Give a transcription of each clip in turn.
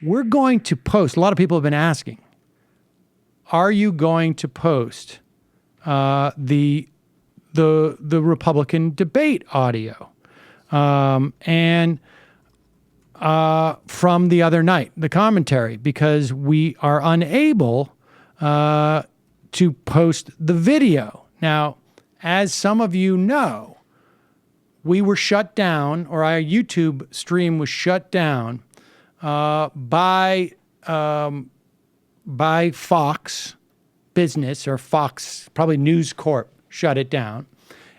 we're going to post. A lot of people have been asking, are you going to post the Republican debate audio and from the other night, the commentary, because we are unable to post the video. Now, as some of you know, we were shut down, or our YouTube stream was shut down by Fox Business, or Fox, probably News Corp, shut it down.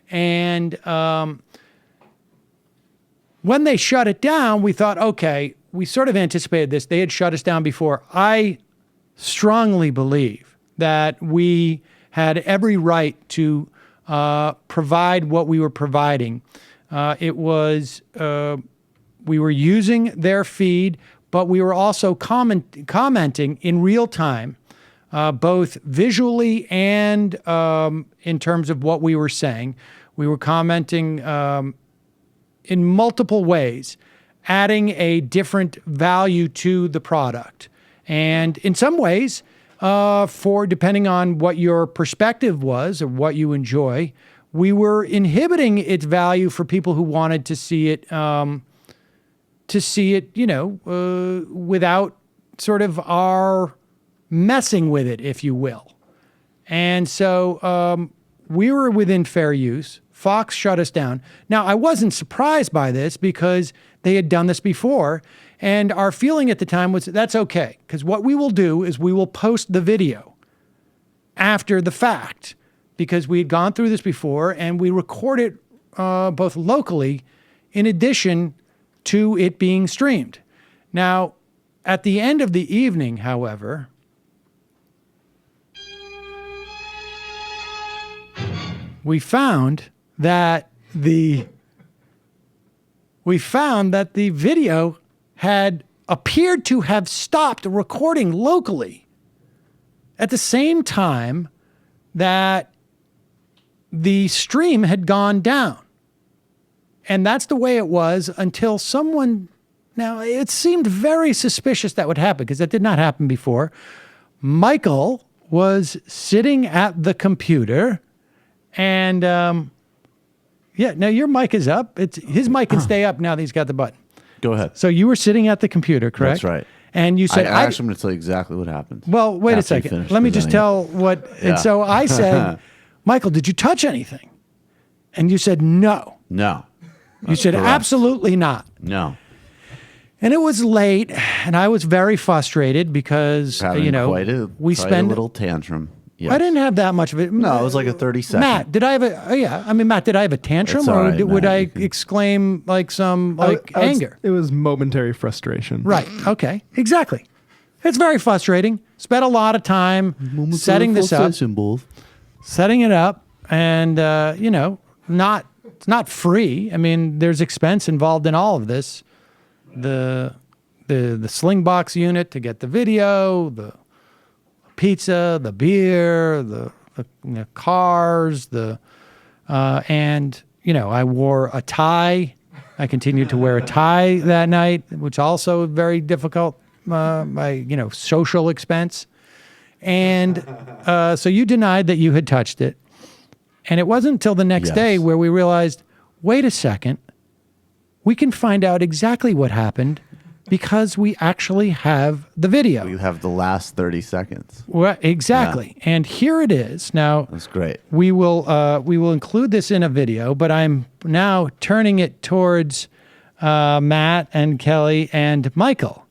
And when they shut it down, we thought, okay, we sort of anticipated this. They had shut us down before. I strongly believe that we had every right to provide what we were providing. We were using their feed, but we were also commenting in real time, both visually and in terms of what we were saying. We were commenting in multiple ways, adding a different value to the product. And in some ways, depending on what your perspective was or what you enjoy, we were inhibiting its value for people who wanted to see it, without sort of our messing with it, if you will. And so we were within fair use. Fox shut us down. Now, I wasn't surprised by this because they had done this before. And our feeling at the time was that's okay, because what we will do is we will post the video after the fact, because we had gone through this before and we record it both locally in addition to it being streamed. Now, at the end of the evening, however, we found that the video had appeared to have stopped recording locally at the same time that the stream had gone down. And that's the way it was until someone, now it seemed very suspicious that would happen because that did not happen before. Michael was sitting at the computer and, now your mic is up. His mic can stay up now that he's got the button. Go ahead. So you were sitting at the computer, correct? That's right. And you said, I actually, I'm going to tell you exactly what happened. Well, wait a second. Let me just tell what, and so I said, Michael, did you touch anything? And you said, no. No. You said, correct. Absolutely not. No. And it was late, and I was very frustrated because, we spent a little tantrum. Yes. I didn't have that much of it. No, it was like a 30-second. Matt, did I have Matt, did I have a tantrum, or would I exclaim like some anger? It was momentary frustration. Right. Okay. Exactly. It's very frustrating. Spent a lot of time setting this up, setting it up, and it's not free. I mean, there's expense involved in all of this. The Slingbox unit to get the video, the pizza, the beer, the cars, and I wore a tie. I continued to wear a tie that night, which also very difficult. My social expense, and so you denied that you had touched it, and it wasn't until the next day where we realized, wait a second, we can find out exactly what happened. Because we actually have the video. You have the last 30 seconds. Well, exactly. Yeah. And here it is. Now, that's great. We will include this in a video, but I'm now turning it towards Matt and Kelly and Michael.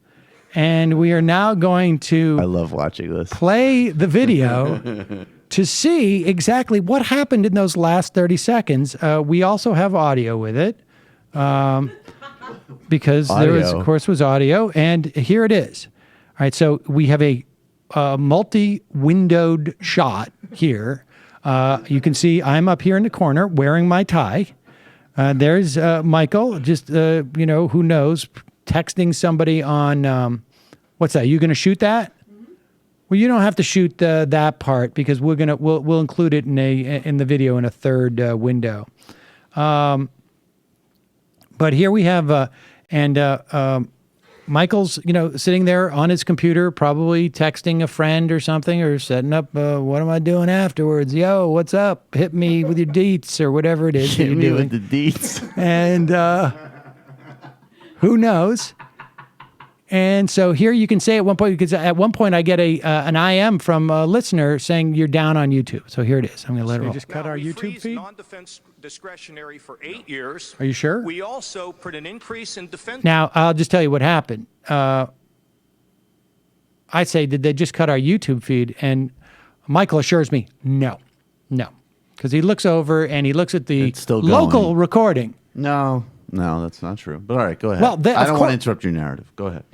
And we are now going to I love watching this. Play the video to see exactly what happened in those last 30 seconds. We also have audio with it. Because there was, of course, audio, and here it is. All right, so we have a multi-windowed shot here. You can see I'm up here in the corner wearing my tie. There's Michael, just who knows, texting somebody on what's that? You going to shoot that? Well, you don't have to shoot that part because we'll include it in the video in a third window. But here we have, Michael's, sitting there on his computer, probably texting a friend or something, or setting up, what am I doing afterwards? Yo, what's up? Hit me with your deets or whatever it is that you're Hit me doing. with the deets. And who knows? And so here you can say at one point, because at one point I get an IM from a listener saying you're down on YouTube. So here it is. I'm going to let it roll. Just cut our YouTube feed. Non-defense discretionary for 8 years. Are you sure? We also put an increase in defense. Now, I'll just tell you what happened. I say, did they just cut our YouTube feed? And Michael assures me, no. Because he looks over and he looks at the It's still local going. recording. No, that's not true. But all right, go ahead. Well, I don't want to interrupt your narrative. Go ahead.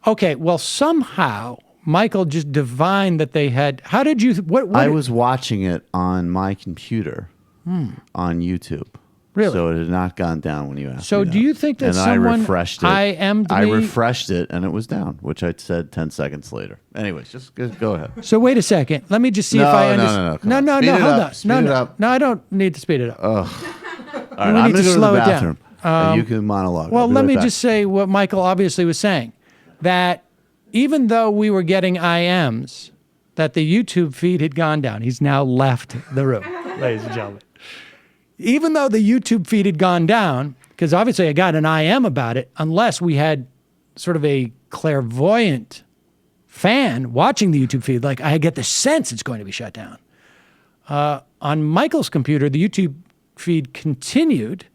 Okay, well, somehow Michael just divined that they had. How did you? What I was watching it on my computer on YouTube. Really? So it had not gone down when you asked So me do that. you think that and someone I refreshed it. IM'd I me? refreshed it and it was down, which I said 10 seconds later. Anyways, just go ahead. So wait a second. Let me just see if No, I no, understand. no, no, come on. Speed it hold up, on. speed it up. No, I don't need to speed it up. All right, We I'm need going to to go to slow the it down. bathroom. And you can monologue. Well, I'll be let right me back. just say what Michael obviously was saying, that even though we were getting IMs, that the YouTube feed had gone down. He's now left the room, ladies and gentlemen. Even though the YouTube feed had gone down, because obviously I got an IM about it, unless we had sort of a clairvoyant fan watching the YouTube feed, like I get the sense it's going to be shut down. On Michael's computer, the YouTube feed continued,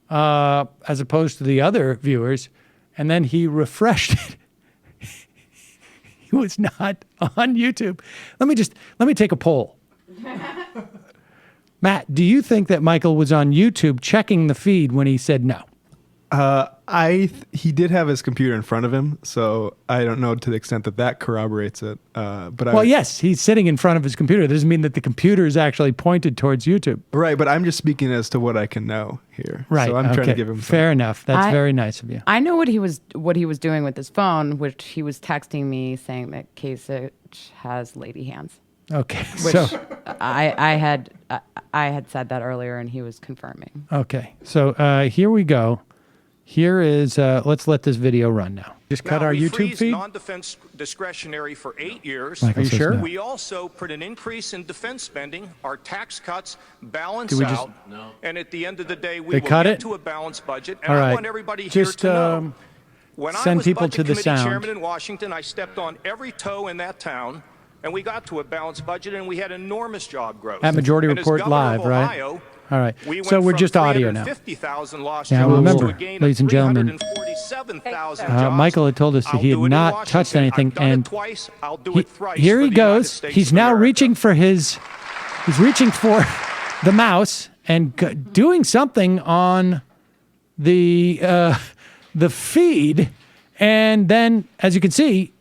as opposed to the other viewers, and then he refreshed it. He was not on YouTube. Let me take a poll. Matt, do you think that Michael was on YouTube checking the feed when he said no? He did have his computer in front of him, so I don't know to the extent that corroborates it. But Yes, he's sitting in front of his computer. That doesn't mean that the computer is actually pointed towards YouTube. right. But I'm just speaking as to what I can know here. Right. So I'm trying to give him fair enough. That's I- very nice of you. I know what he was doing with his phone, which he was texting me saying that Kasich has lady hands. Okay. Which So I had said that earlier, and he was confirming. okay. So here we go. Here is let's let this video run now. Just cut our we YouTube freeze feed. non-defense discretionary for 8 years. Michael Are you says sure? no. We also put an increase in defense spending. Our tax cuts balance Do we just- out. And at the end of the day, we They will cut get it? to a balanced budget. And All I right. want everybody Just, here to know. When I send was people Budget to the Committee sound. chairman in Washington, I stepped on every toe in that town, and we got to a balanced budget, and we had enormous job growth. At Majority And as Report governor Live, of right? Ohio, All right. we So went we're from just audio now. 350,000 lost Now, jobs remember, to a gain ladies of and gentlemen, 347,000 jobs. Michael had told us that I'll he had do it in not Washington. touched anything, I've done it and twice. I'll do it thrice here for he the United goes. States He's of now America. reaching for he's reaching for the mouse and doing something on the feed, and then as you can see,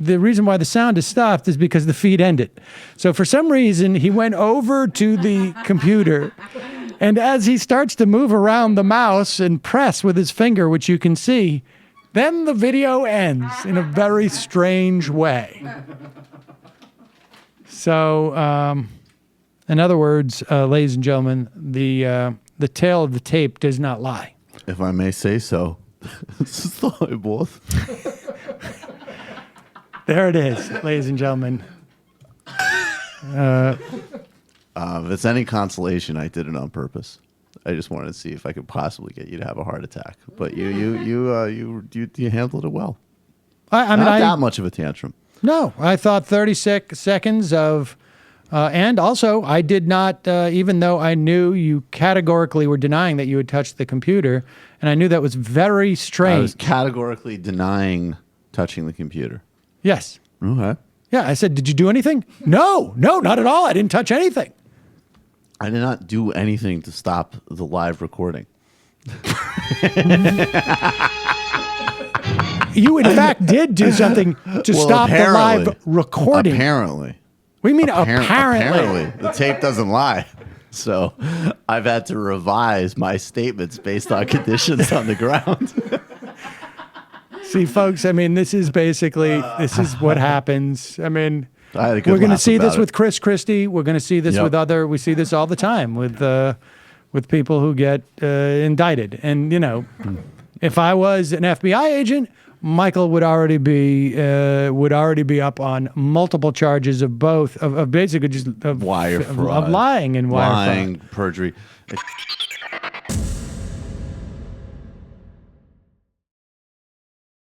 the reason why the sound is stopped is because the feed ended. So for some reason, he went over to the computer, and as he starts to move around the mouse and press with his finger, which you can see, then the video ends in a very strange way. So, in other words, ladies and gentlemen, the tale of the tape does not lie. If I may say so, this is the high boss. There it is, ladies and gentlemen. If it's any consolation, I did it on purpose. I just wanted to see if I could possibly get you to have a heart attack. But you handled it well. I mean, Not that much of a tantrum. No, I thought 36 seconds of, and also I did not, even though I knew you categorically were denying that you had touched the computer, and I knew that was very I strange. was categorically denying touching the computer. Yes. Okay. Yeah, I said, did you do anything? No, not at all. I didn't touch anything. I did not do anything to stop the live recording. You, in fact, did do something to stop the live recording. Apparently. We mean Apparently. apparently. The tape doesn't lie. So I've had to revise my statements based on conditions on the ground. See, folks, I mean, this is what happens. I mean, I had a good we're going to laugh see this about with Chris Christie. We're going to see this Yep. we see this all the time with people who get indicted. And, If I was an FBI agent, Michael would already be up on multiple charges of both of basically just Wire fraud, of lying and wire lying, fraud. perjury.